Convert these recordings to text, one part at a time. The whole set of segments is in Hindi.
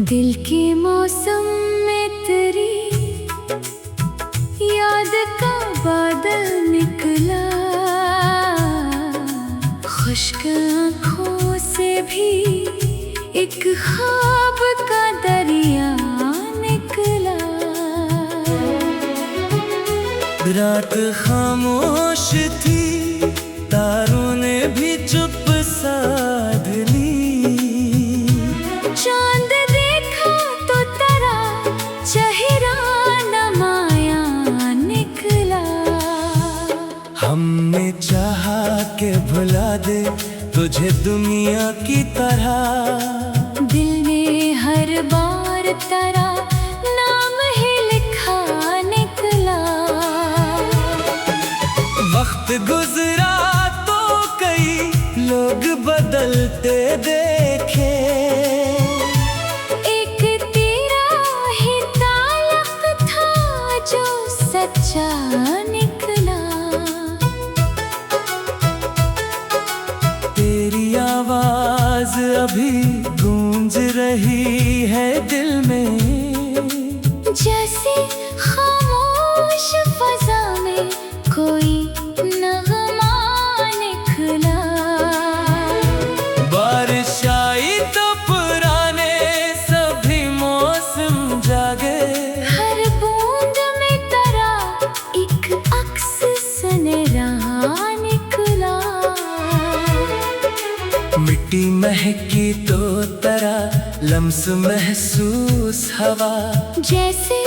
दिल के मौसम में तेरी याद का बादल निकला, खुश्क आँखों से भी एक ख्वाब का दरिया निकला। रात खामोश थी, तारों ने भी चुप साध ली। चांद देखा तो तेरा चेहरा नमाया निकला। हमने चाहा के भुला दे तुझे दुनिया की तरह, दिल ने हर बार तेरा नाम ही लिखा निकला। वक्त गुजरा तो कई लोग बदलते देखे, एक तेरा ही ताल्लुक था जो सच्चा निकला। तेरी आवाज अभी गूंज रही है दिल में, जैसे खामोश फजा में कोई नगमा निकला। बारिश आई तो पुराने सभी मौसम जागे, हर बूंद में तेरा एक अक्स सुनहरा निकला। मिट्टी महकी तो तरह लम्स महसूस हवा, जैसे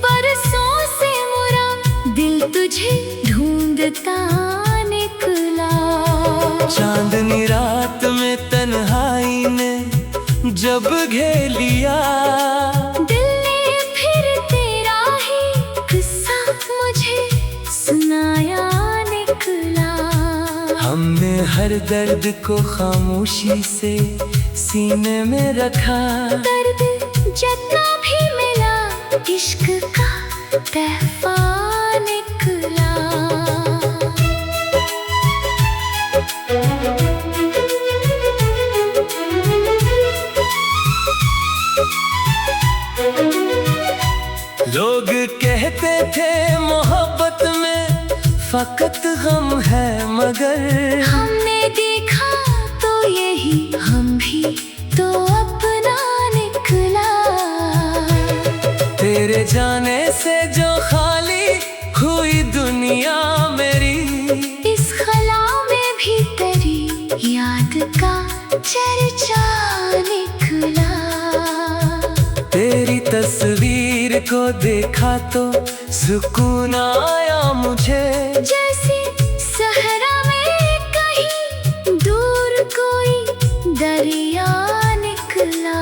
बरसों से मुरा दिल तुझे ढूंढता निकला। चांदनी रात में तन्हाई ने जब घेर लिया, दिल ने फिर तेरा ही किस्सा मुझे सुनाया निकला। हमने हर दर्द को खामोशी से सीने में रखा, दर्द जितना भी मिला इश्क का तहफा निकला। लोग कहते थे मोहब्बत में फकत गम है, मगर हमने देखा तो यही हम भी तो अपना निकला। तेरे जाने से जो खाली हुई दुनिया मेरी, इस खला में भी तेरी याद का चर्चा निकला। तेरी तस्वीर को देखा तो सुकून आया मुझे, जैसे सहरा में कहीं दूर कोई दरिया निकला।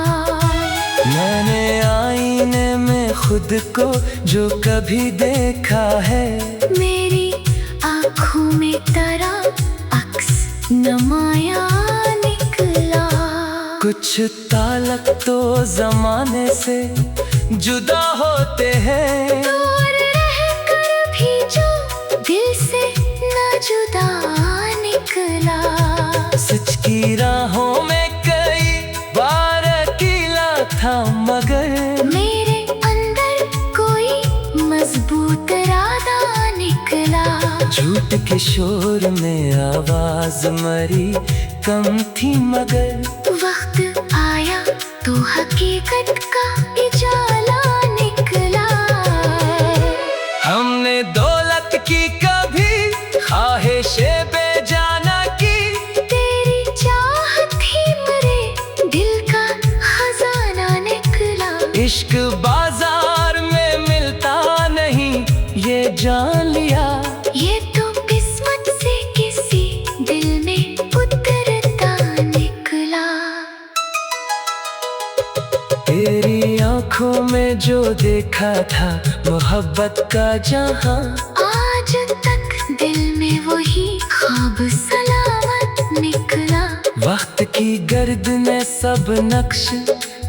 मैंने आईने में खुद को जो कभी देखा है, मेरी आँखों में तेरा अक्स नमाया निकला। कुछ ताल्लुक तो जमाने से जुदा होते हैं, दूर रहकर भी जो दिल से न जुदा निकला। सच की राहों में कई बार अकेला था, मगर मेरे अंदर कोई मजबूत इरादा निकला। झूठ के शोर में आवाज मरी कम थी, मगर वक्त आया तो हकीकत का उजाला निकला। हमने दौलत की कभी ख्वाहिशें बेजाना की, तेरी चाहत ही मेरे दिल का खजाना निकला। इश्क बाजार में मिलता नहीं ये जान लिया, ये तो किस्मत से किसी दिल में उतरता निकला। तेरी आंखों में जो देखा था मोहब्बत का जहां, आज तक दिल में वही ख्वाब सलामत निकला। वक्त की गर्द ने सब नक्श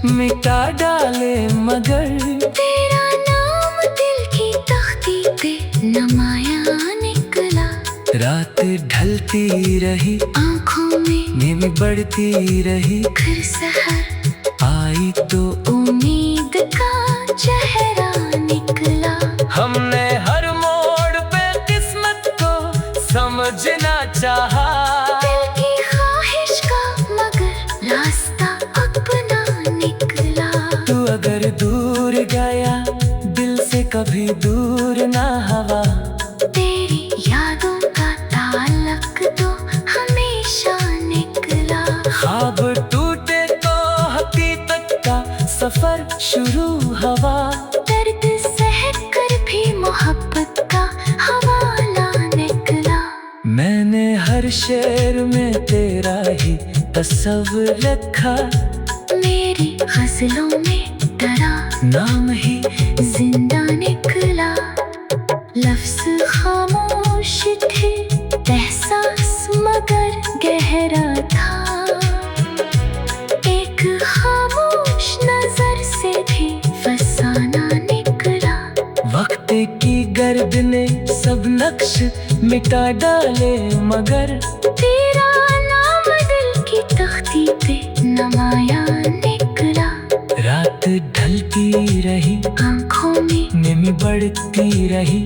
मिटा डाले, मगर तेरा नाम दिल की तख्ती पे नमाया निकला। रात ढलती रही, आँखों में नींद बढ़ती रही, फिर सहर आई तो उम्मीद हमने हर मोड़ पे किस्मत को समझना चाहा। दिल की ख्वाहिश का मगर रास्ता अपना निकला। तू अगर दूर गया दिल से कभी दूर ना हवा। तेरी यादों का ताल्लुक तो हमेशा निकला। ख्वाब टूटे तो हकीकत का सफर शुरू हवा। दर्द सहकर भी मोहब्बत का हवाला निकला। मैंने हर शेर में तेरा ही तस्वीर रखा। मेरी गज़लों में तेरा नाम ही जिंदा निकला। लफ्ज़ खामोश थे, एहसास मगर गहरा था। एक खामोश नजर से भी फसाना निकला। वक्त की गर्द ने सब नक्श मिटा डाले मगर तेरा नाम दिल की तख्ती पे नमाया निकला। रात ढलती रही आँखों में नमी बढ़ती रही।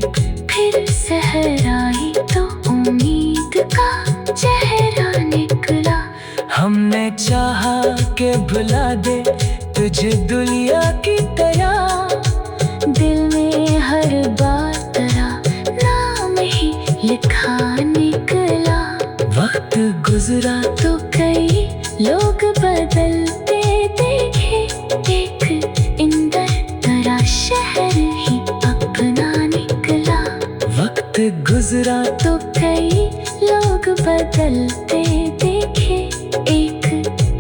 फिर सहर आई तो उम्मीद का चेहरा निकला। हमने चाहा के भुला दे तुझे दुनिया की तरह। दिल में हर बार तेरा नाम ही लिखा निकला। वक्त गुजरा तो कई लोग बदलते देखे। एक इंदर तेरा शहर ही अपना निकला। वक्त गुजरा तो कई लोग बदलते देखे। एक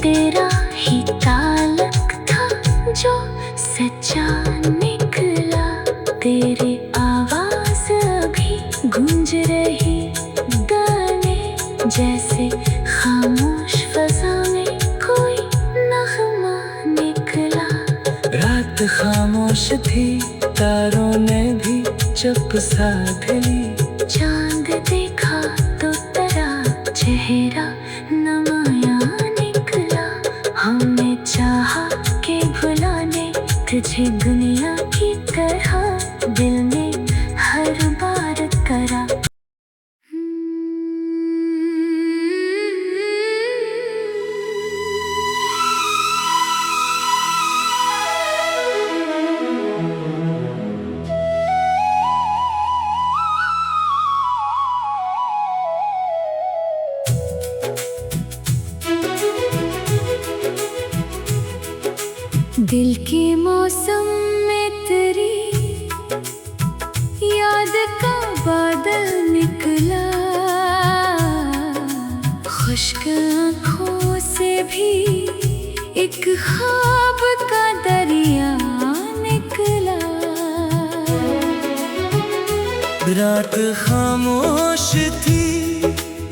तेरा ही ताल्लुक था जो सच्चा निकला। तेरी आवाज अभी गूंज रही गाने जैसे खामोश फज़ा में कोई नगमा निकला। रात खामोश थी तारों ने भी चुप साध ली। चांद देखा तो तेरा चेहरा नमाया निकला। हमने चाहा के भुलाने तुझे दुनिया की तरह। दिल ने हर बार करा। दिल के मौसम में तेरी याद का बादल निकला। खुश्क आँखों से भी एक ख्वाब का दरिया निकला। रात खामोश थी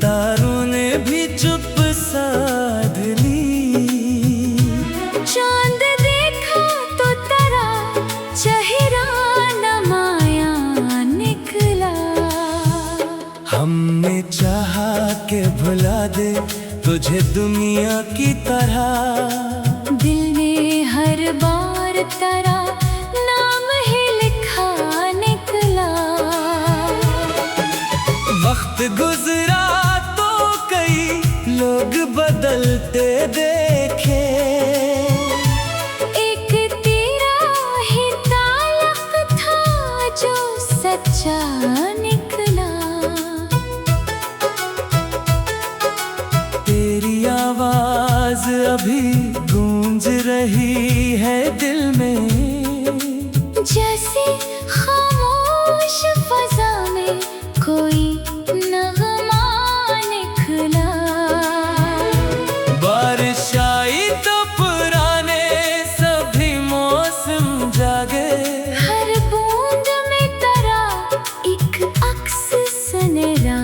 तारों ने भी चुप साध ली। चांद देखा तो तेरा चेहरा नमाया निकला। हमने चाहा के भुला दे तुझे दुनिया की तरह। दिल ने हर बार तेरा नाम ही लिखा निकला। वक्त गुजरा तो कई लोग बदलते देखे। एक तेरा ही ताल्लुक था जो सच्चा निकला। तेरी आवाज अभी गूंज रही है दिल में जैसे खामोश फज़ा में कोई नगमा निकला। बारिश आई तो पुराने सभी मौसम जागे। हर बूंद में तेरा एक अक्स सुनहरा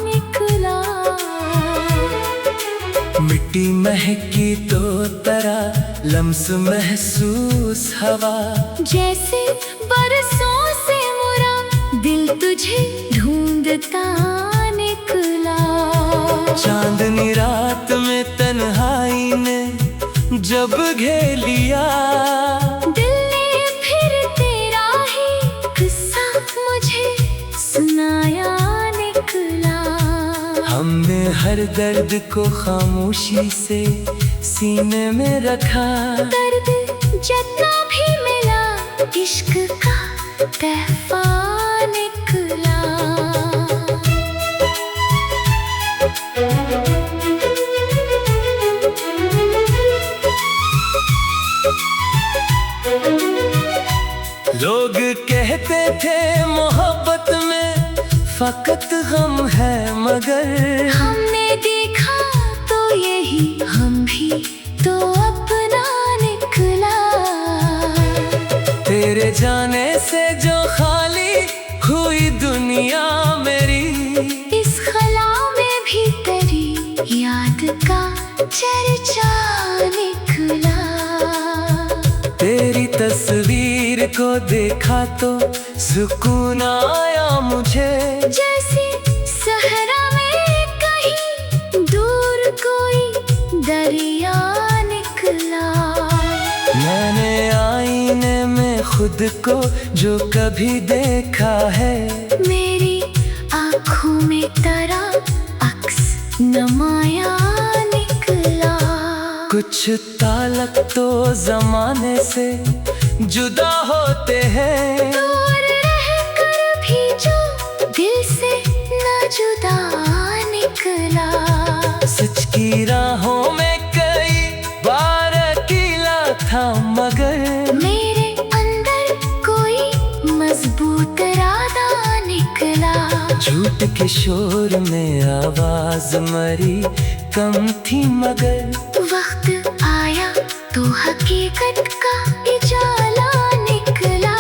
निकला। मिट्टी महकी तो तरह लम्स महसूस हवा। जैसे बरसों से मुरा दिल तुझे ढूंढता निकला। चांदनी रात में तन्हाई ने जब घेर लिया। दिल ने फिर तेरा ही किस्सा हमने हर दर्द को खामोशी से सीने में रखा। दर्द जितना भी मिला इश्क का तहफा निकला। लोग कहते थे मोहब्बत में फकत गम है, मगर हमने देखा तो यही हम भी तो अपना निकला। तेरे जाने से जो खाली हुई दुनिया मेरी, इस खला में भी तेरी याद का चर्चा निकला। तेरी तस्वीर को देखा तो सुकून आया मुझे, जैसे सहरा में कहीं दूर कोई दरिया निकला। मैंने आईने में खुद को जो कभी देखा है, मेरी आँखों में तेरा अक्स नमाया निकला। कुछ ताल्लुक तो जमाने से जुदा होते हैं, दूर रहकर भी जो दिल से न जुदा निकला। सच की राहों में कई बार अकेला था, मगर मेरे अंदर कोई मजबूत इरादा निकला। झूठ के शोर में आवाज मरी कम थी, मगर वक्त आया तो हकीकत का उजाला निकला।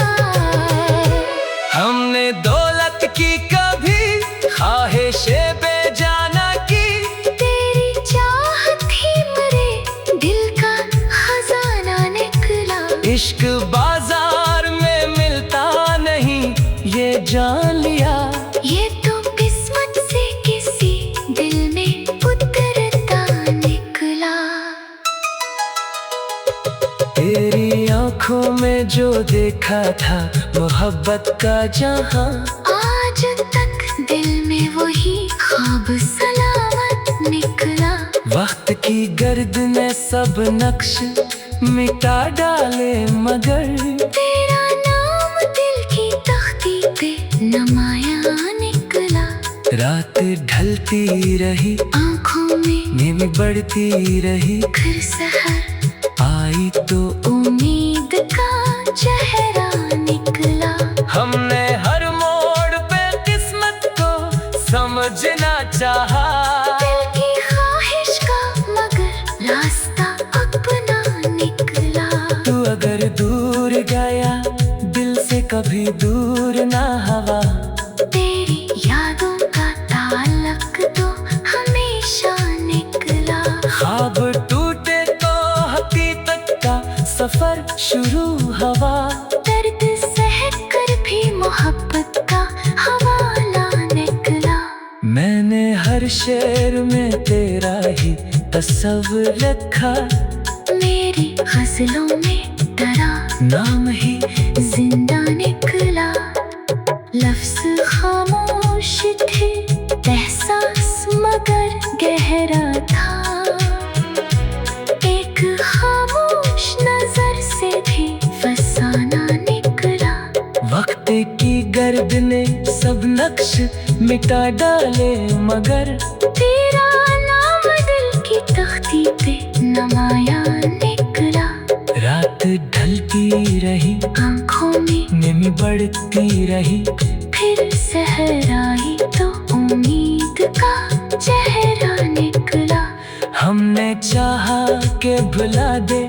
हमने दौलत की कभी ख्वाहिशें बेजाना की, तेरी चाहत ही मेरे दिल का खजाना निकला। इश्क बाजार में मिलता नहीं ये जान लिया, ये तो किस्मत से किसी दिल में उतरता निकला। तेरी आंखों में जो देखा था मोहब्बत का जहां, आज तक दिल में वही ख्वाब सलामत निकला। वक्त की गर्द ने सब नक्श मिटा डाले, मगर तेरा नाम दिल की तख्ती पे नमाया निकला। रात ढलती रही आँखों में नींद बढ़ती रही, फिर सहर आई तो उम्मीद का चेहरा निकला। हमने हर मोड़ पे किस्मत को समझना चाहा, दिल की ख्वाहिश का मगर रास्ता अपना निकला। तू अगर दूर गया दिल से कभी दूर ना हवा, तेरी यादों का ताल्लुक तो हमेशा निकला। ख्वाब टूटे तो हकीकत का सफर शुरू हवा, दर्द सह कर भी मोहब्बत का हवाला निकला। मैंने हर शेर में तेरा ही तस्वीर रखा, मेरी गजलों में तेरा नाम ही जिंदा निकला। लफ्ज खामोश थे एहसास मगर गहरा था। एक खामोश नजर से भी फसाना निकला। वक्त की गर्द ने सब नक्श मिटा डाले, मगर तेरा नाम दिल की तख्ती पे नमाया निकला। रात ढलती रही आँखों में नींद बढ़ती रही, फिर सहर आई तो उम्मीद का चेहरा निकला। हमने चाहा के भुला दे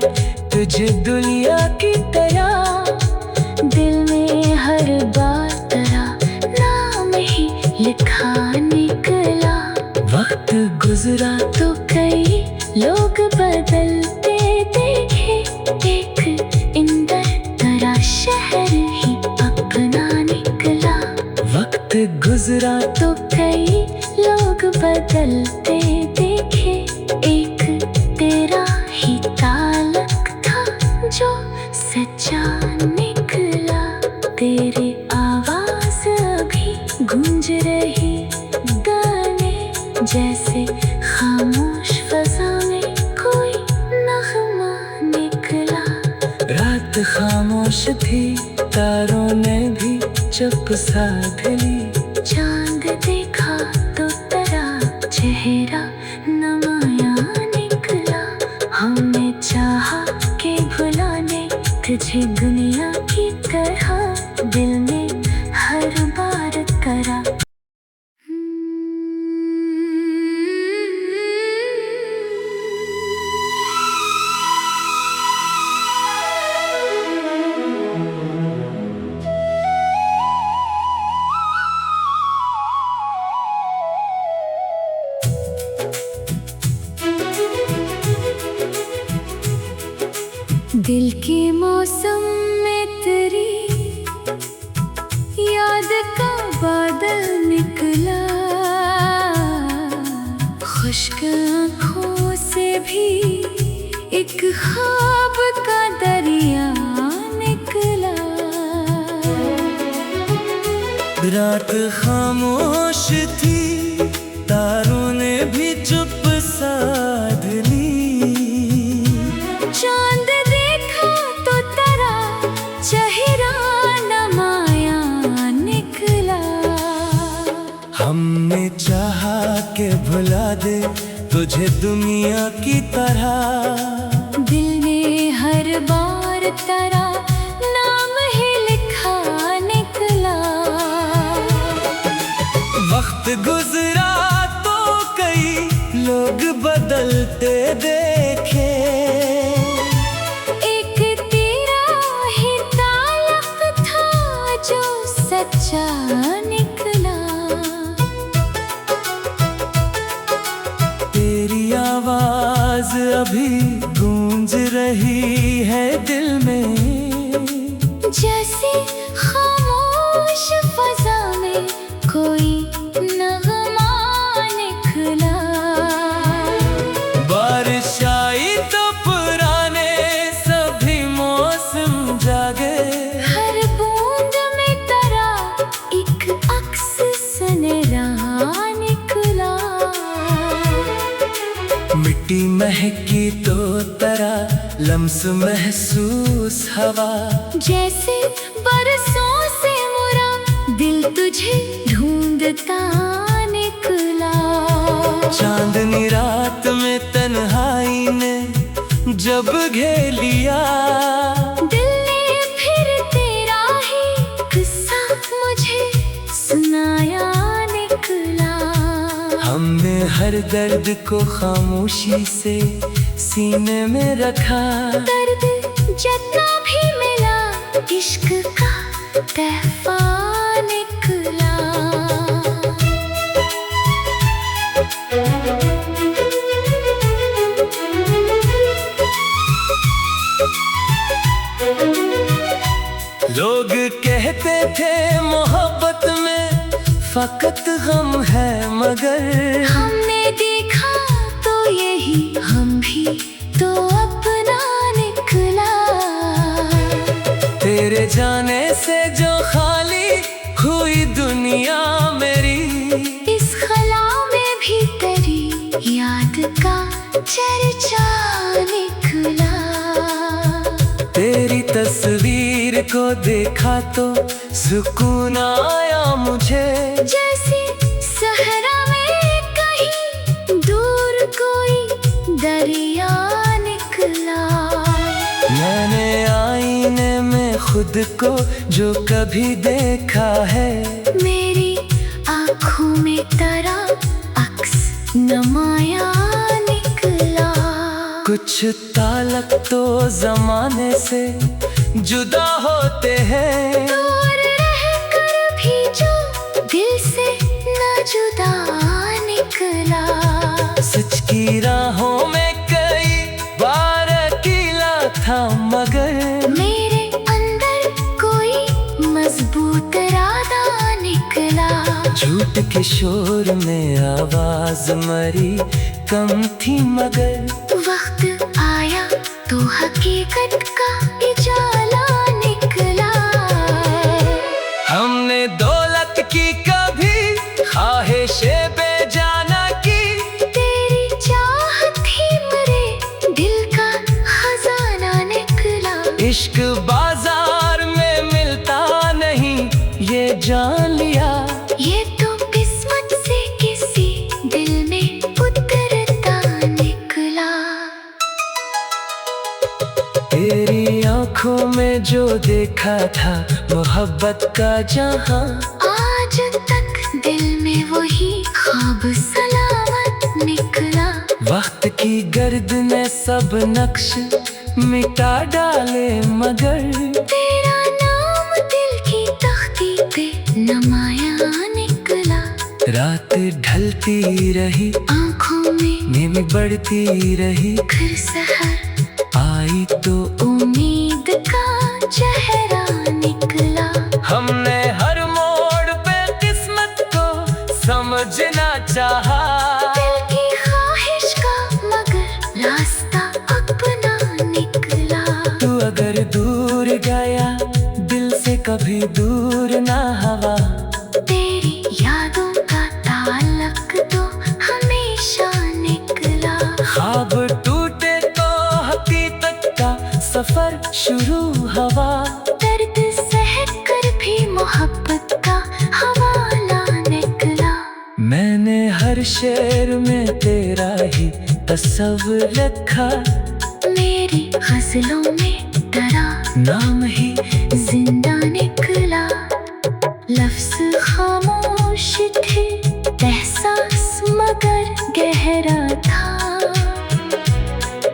तुझे दुनिया की तरह, दिल में हर बार तेरा नाम ही लिखा निकला। वक्त गुजरा तो कई लोग बदलते देखे, एक इंदर तेरा शहर ही अपना निकला। वक्त गुजरा तो कई लोग बदलते देखे, एक तेरा ही ताल्लुक था जो सच्चा निकला। तेरी आवाज अभी गूंज रही गाने जैसे खामोश फजा में कोई नगमा निकला। रात खामोश थी, तारों ने भी चुप साध ली। चांद देखा तो तेरा चेहरा नमाया निकला। हमने चाहा के भुलाने तुझे दुनिया की तरह, दिल ने हर बार करा। दिल के मौसम में तेरी याद का बादल निकला। खुश्क आँखों से भी एक ख्वाब का दरिया निकला। रात खामोश थी, तारों ने भी चुप साध ली। चांद देखा तो तेरा चेहरा नमाया निकला। हमने चाहा के भुला दे तुझे दुनिया की तरह, दिल ने हर बार तेरा नाम ही लिखा निकला। वक्त गुजरा तो कई लोग बदलते देखे। एक तेरा ही ताल्लुक था जो सच्चा निकला। तेरी आवाज अभी गूंज रही है दिल में, जैसे खामोश फजा में कोई नगमा निकला। बारिश आई तो पुराने सभी मौसम जागे। हर बूंद में तेरा एक अक्स सुनहरा निकला। मिट्टी महकी तो तरह लम्स महसूस हवा। जैसे बरसों से मुरा दिल तुझे ढूंढता निकला। चांदनी रात में तन्हाई ने जब घेर लिया, दिल ने फिर तेरा ही किस्सा मुझे सुनाया निकला। हमने हर दर्द को खामोशी से सीने में रखा। दर्द जितना भी मिला इश्क का तहफा निकला। लोग कहते थे मोहब्बत में फकत गम है, मगर हमने देखा तो यही हम भी तो अपना निकला। तेरे जाने से जो खाली हुई दुनिया मेरी, इस खला में भी तेरी याद का चर्चा निकला। तेरी तस्वीर को देखा तो सुकून आया मुझे। जैसे सहरा में कहीं दूर कोई दरिया निकला। मैंने आईने में खुद को जो कभी देखा है, मेरी आँखों में तेरा अक्स नमाया निकला। कुछ ताल्लुक तो जमाने से जुदा होते हैं, दूर रहकर भी जो दिल से न जुदा निकला। सच की राहों में कई बार अकेला था, मगर मेरे अंदर कोई मजबूत इरादा निकला। झूठ के शोर में आवाज मरी कम थी, मगर वक्त आया तो हकीकत का उजाला निकला। हमने दौलत की कभी ख्वाहिशें बेजाना की, जो देखा था मोहब्बत का जहां, आज तक दिल में वही ख्वाब सलामत निकला। वक्त की गर्द ने सब नक्श मिटा डाले मगर तेरा नाम दिल की तख्ती पे नमाया निकला। रात ढलती रही, आँखों में नींद बढ़ती रही, फिर सहर आई तो उम्मीद का चेहरा निकला। हमने हर मोड़ पे किस्मत को समझना चाहा, दिल की ख्वाहिश का मगर रास्ता अपना निकला। तू अगर दूर गया दिल से कभी दूर ना हवा, तेरी यादों का ताल्लुक तो हमेशा निकला। ख्वाब टूटे तो हकीकत का सफर शुरू हवा, दर्द सह कर भी मोहब्बत का हवाला निकला। मैंने हर शेर में तेरा ही तस्वीर रखा, मेरी गज़लों में तेरा नाम ही जिंदा निकला। लफ्ज़ खामोश थे, एहसास मगर गहरा था।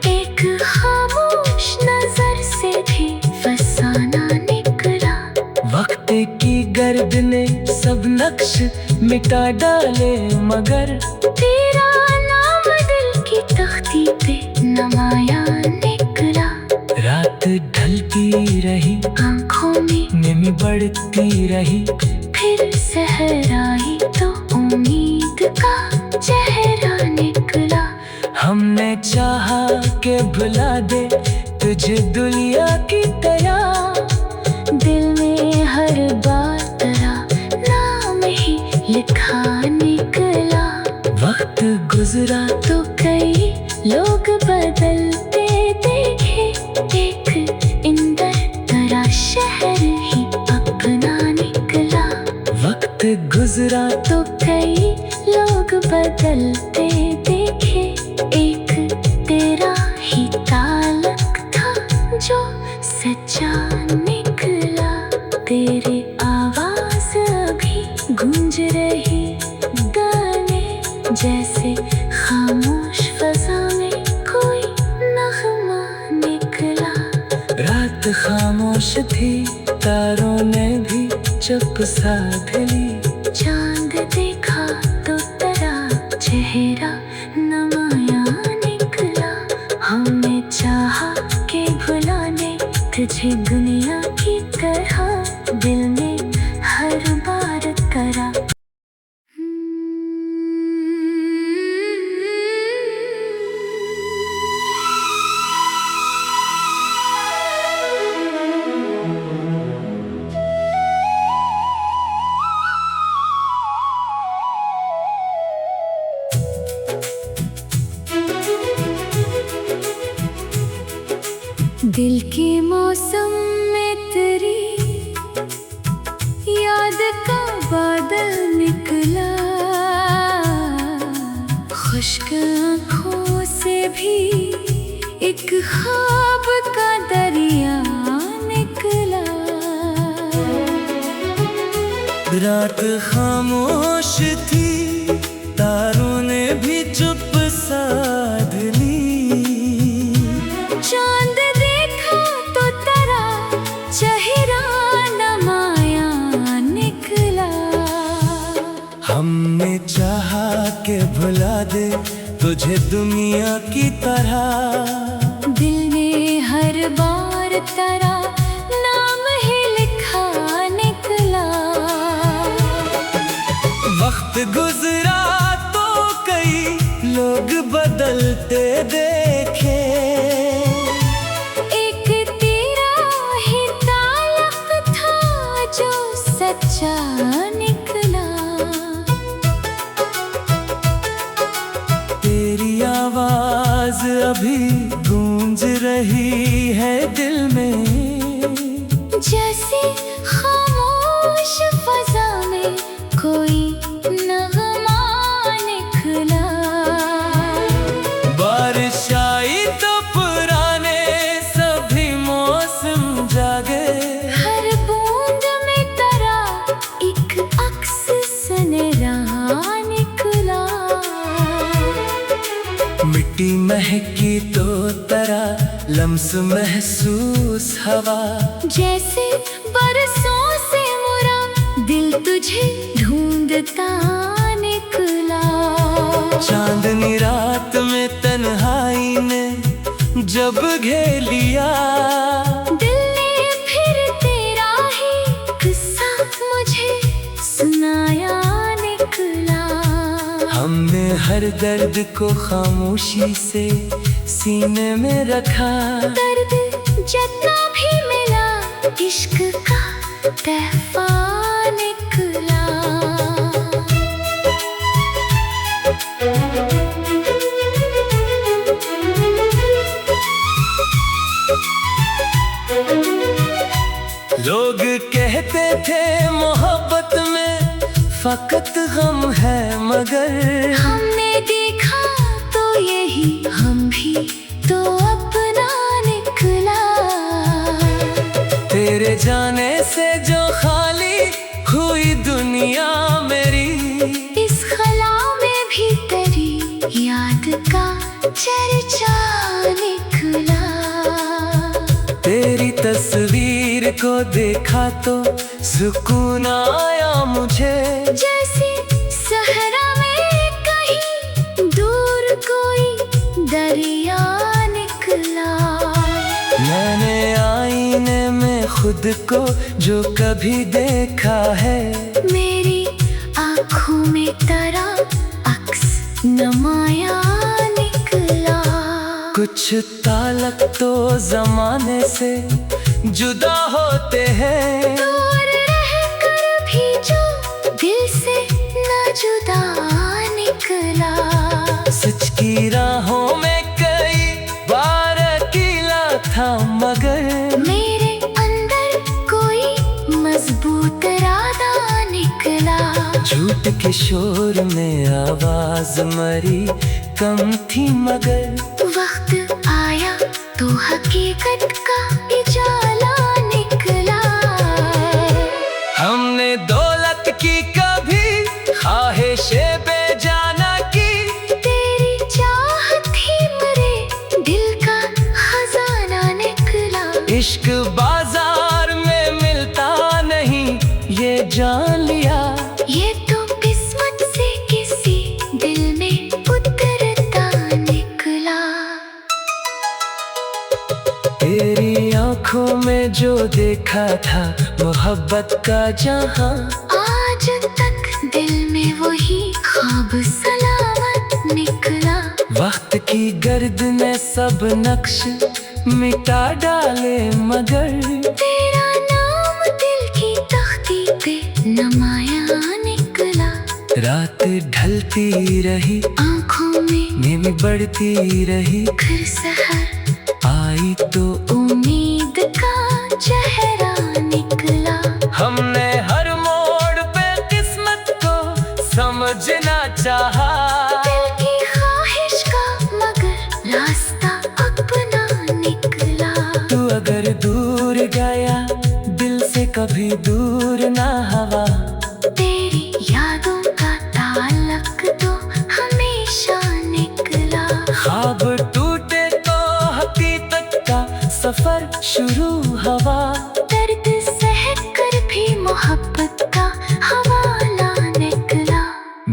एक खामोश नजर से भी फसाना निकला। वक्त की गर्द ने सब नक्श मिटा डाले मगर तेरा नाम दिल की तख्ती पे नमाया निकला। रात ढलती रही, आँखों में नींद बढ़ती रही, फिर सहर आई तो उम्मीद का चेहरा निकला। हमने चाहा के भुला दे तुझे दुनिया की तरह, दिल में हर बार तेरा नाम ही लिखा निकला। वक्त गुजरा तो कई लोग बदलते देखे, एक इंदर तेरा शहर ही अपना निकला। वक्त गुजरा तो कई लोग बदलते देखे, एक तेरा ही ताल्लुक था जो सच्चा निकला। तेरी आवाज अभी गूंज रही गाने जैसे, खामोश फजा में कोई नगमा निकला। रात खामोश थी, तारों ने भी चुप साध ली, चांद देखा तो तेरा चेहरा नमाया निकला। हमने चाहा के भुलाने तुझे दुनिया की तरह, दिल में हर बार करा। दिल के मौसम में तेरी याद का बादल निकला। खुश्क आँखों से भी एक ख्वाब का दरिया निकला। रात खामोश थी, तारों ने भी चुप साध ली, चांद देखा तो तेरा चेहरा नमाया निकला। हमने चाहा के भुला दे तुझे दुनिया की तरह, दिल में हर बार तेरा नाम ही लिखा निकला। वक्त गुजरा तो कई लोग बदलते देखे, एक तेरा ही ताल्लुक था जो सच्चा निकला। तेरी आवाज अभी गूंज रही है दिल में, जैसे खामोश फजा में कोई नगमा निकला। बारिश आई तो पुराने सभी मौसम जागे, महकी महकी तो तरह लम्स महसूस हवा, जैसे बरसों से मुरा दिल तुझे ढूंढता निकला। चांदनी रात में तन्हाई ने जब घेर लिया, दिल ने फिर तेरा ही किस्सा मुझे सुनाया निकला। हमने हर दर्द को खामोशी से सीने में रखा, दर्द जितना भी मिला इश्क का तहफा निकला। लोग कहते थे मोहब्बत में फकत गम है, मगर हमने देखा तो यही हम भी तो अपना निकला। तेरे जाने से जो खाली हुई दुनिया मेरी, इस खला में भी तेरी याद का चर्चा निकला। तेरी तस्वीर को देखा तो सुकून आया मुझे, जैसे सहरा में कहीं दूर कोई दरिया निकला। मैंने आईने में खुद को जो कभी देखा है, मेरी आँखों में तेरा अक्स नुमाया निकला। कुछ ताल्लुक तो जमाने से जुदा होते हैं, दूर रहकर भी जो दिल से न जुदा निकला। सच की राहों में कई बार अकेला था, मगर मेरे अंदर कोई मजबूत इरादा निकला। झूठ के शोर में आवाज मरी कम थी, मगर वक्त आया तो हकीकत का उजाला निकला। हमने दौलत की कभी ख्वाहिशें बेजाना की, तेरी चाहत ही मेरे दिल का खजाना निकला। इश्क बाजार में मिलता नहीं ये जान लिया, ये तो किस्मत से किसी दिल में उतरता निकला। तेरी आंखों में जो देखा था मोहब्बत का जहां, आज तक दिल में वही ख्वाब सलामत निकला। वक्त की गर्द ने सब नक्श मिटा डाले, मगर तेरा नाम दिल की तख्ती पे नुमाया निकला। रात ढलती रही, आँखों में नींद बढ़ती रही, फिर सहर आई तो उम्मीद का चेहरा निकला। हमने हर मोड़ पे किस्मत को समझना चाहा, दिल की ख्वाहिश का मगर रास्ता अपना निकला। तू अगर दूर गया दिल से कभी दूर ना हवा, तेरी यादों का ताल्लुक तो हमेशा निकला। ख्वाब टूटे तो हकीकत का सफर शुरू हवा, दर्द सह कर भी मोहब्बत का हवाला निकला।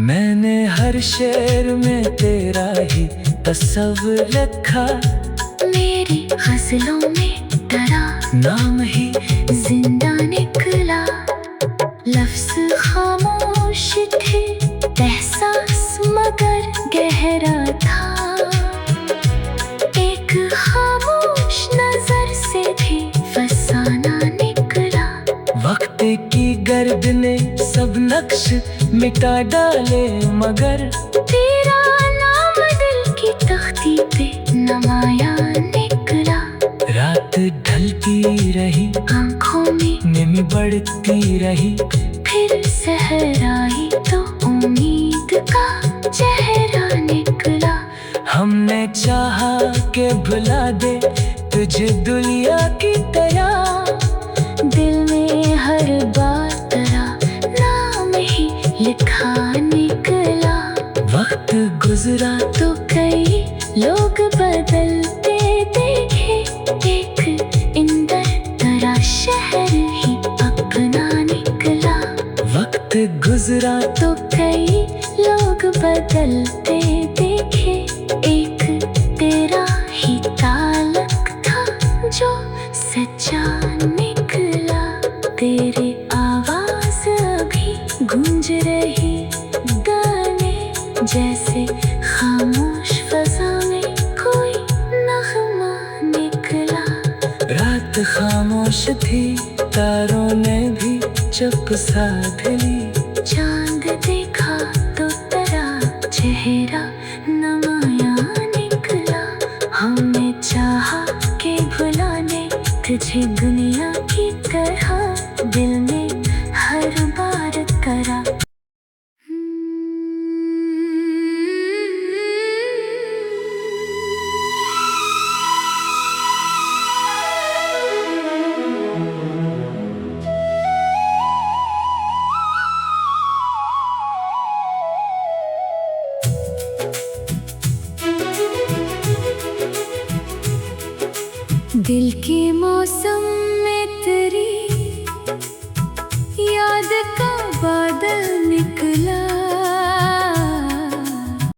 मैंने हर शेर में तेरा ही तस्वीर रखा, मेरी गजलों में तेरा नाम ही जिंदा निकला। लफ्ज खामोश थे एहसास मगर गहरा था। एक खामोश नजर से भी फसाना निकला। वक्त की गर्द ने सब नक्श मिटा डाले, मगर तेरा नाम दिल की तख्ती पे नुमाया निकला। रात ढलती रही, आँखों में नींद बढ़ती रही, फिर सहर आई तो उम्मीद का चेहरा निकला। हमने चाहा के भुला दे तुझे दुनिया की तरह, दिल में हर बार तेरा नाम ही लिखा निकला। वक्त गुजरा तो कई लोग बदलते देखे, एक इंदर तेरा शहर ही अपना निकला। वक्त गुजरा तो कई लोग बदलते देखे, एक तेरा ही ताल्लुक था जो सच्चा निकला। तेरी आवाज अभी गूंज रही गाने जैसे, खामोश फजा में कोई नगमा निकला। रात खामोश थी, तारों ने भी चुप साध ली। चांद देखा तो तेरा चेहरा नमाया निकला। हमने चाहा के भुलाने तुझे दुनिया की तरह, दिल ने हर बार करा। दिल के मौसम